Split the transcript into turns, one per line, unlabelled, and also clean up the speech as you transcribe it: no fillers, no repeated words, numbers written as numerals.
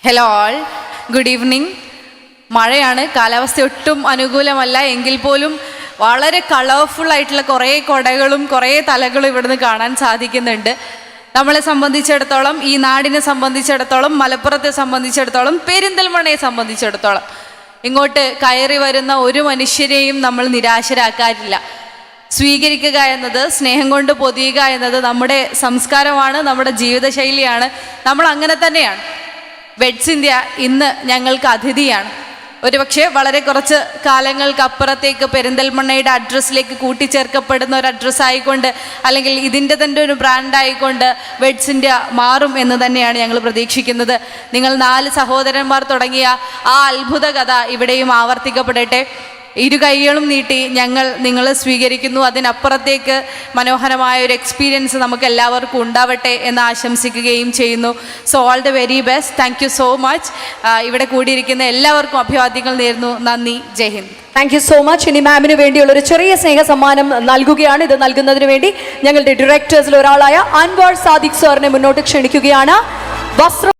Hello all, good evening. മഴയാണ്, കാലാവസ്ഥ ഒട്ടും അനുകൂലമല്ല. എങ്കിൽ പോലും വളരെ കളർഫുൾ ആയിട്ടുള്ള കുറേ കൊടകളും കുറേ തലകളും ഇവിടുന്ന് കാണാൻ സാധിക്കുന്നുണ്ട്. നമ്മളെ സംബന്ധിച്ചിടത്തോളം, ഈ നാടിനെ സംബന്ധിച്ചിടത്തോളം, മലപ്പുറത്തെ സംബന്ധിച്ചിടത്തോളം, പെരിന്തൽമണ്ണയെ സംബന്ധിച്ചിടത്തോളം ഇങ്ങോട്ട് കയറി വരുന്ന ഒരു മനുഷ്യരെയും നമ്മൾ നിരാശരാക്കാറില്ല. സ്വീകരിക്കുക എന്നത്, സ്നേഹം കൊണ്ട് പൊതിയുക എന്നത് നമ്മുടെ സംസ്കാരമാണ്, നമ്മുടെ ജീവിതശൈലിയാണ്. നമ്മൾ അങ്ങനെ തന്നെയാണ്. വെഡ്സ് ഇന്ത്യ ഇന്ന് ഞങ്ങൾക്ക് അതിഥിയാണ്. ഒരുപക്ഷെ വളരെ കുറച്ച് കാലങ്ങൾക്കപ്പുറത്തേക്ക് പെരിന്തൽമണ്ണയുടെ അഡ്രസ്സിലേക്ക് കൂട്ടിച്ചേർക്കപ്പെടുന്ന ഒരു അഡ്രസ്സ് ആയിക്കൊണ്ട്, അല്ലെങ്കിൽ ഇതിൻ്റെ തന്നെ ഒരു ബ്രാൻഡായിക്കൊണ്ട് വെഡ്സ് ഇന്ത്യ മാറും എന്ന് തന്നെയാണ് ഞങ്ങൾ പ്രതീക്ഷിക്കുന്നത്. നിങ്ങൾ 4 സഹോദരന്മാർ തുടങ്ങിയ ആ അത്ഭുത കഥ ഇവിടെയും ആവർത്തിക്കപ്പെടട്ടെ. ഇരു കൈകളും നീട്ടി ഞങ്ങൾ നിങ്ങളെ സ്വീകരിക്കുന്നു. അതിനപ്പുറത്തേക്ക് മനോഹരമായ ഒരു എക്സ്പീരിയൻസ് നമുക്ക് എല്ലാവർക്കും ഉണ്ടാവട്ടെ എന്ന് ആശംസിക്കുകയും ചെയ്യുന്നു. So all the very best. Thank you so much. ഇവിടെ കൂടിയിരിക്കുന്ന എല്ലാവർക്കും അഭിവാദ്യങ്ങൾ നേരുന്നു. നന്ദി. ജയ് ഹിന്ദ്.
Thank you so much. ഇനി മാമിന് വേണ്ടിയുള്ള ഒരു ചെറിയ സ്നേഹ സമ്മാനം നൽകുകയാണ്. ഇത് നൽകുന്നതിന് വേണ്ടി ഞങ്ങളുടെ ഡയറക്ടേഴ്സിൽ ഒരാളായ അൻവർ സാദിഖ് സാറിനെ മുന്നോട്ട് ക്ഷണിക്കുകയാണ്. വസ്ത്ര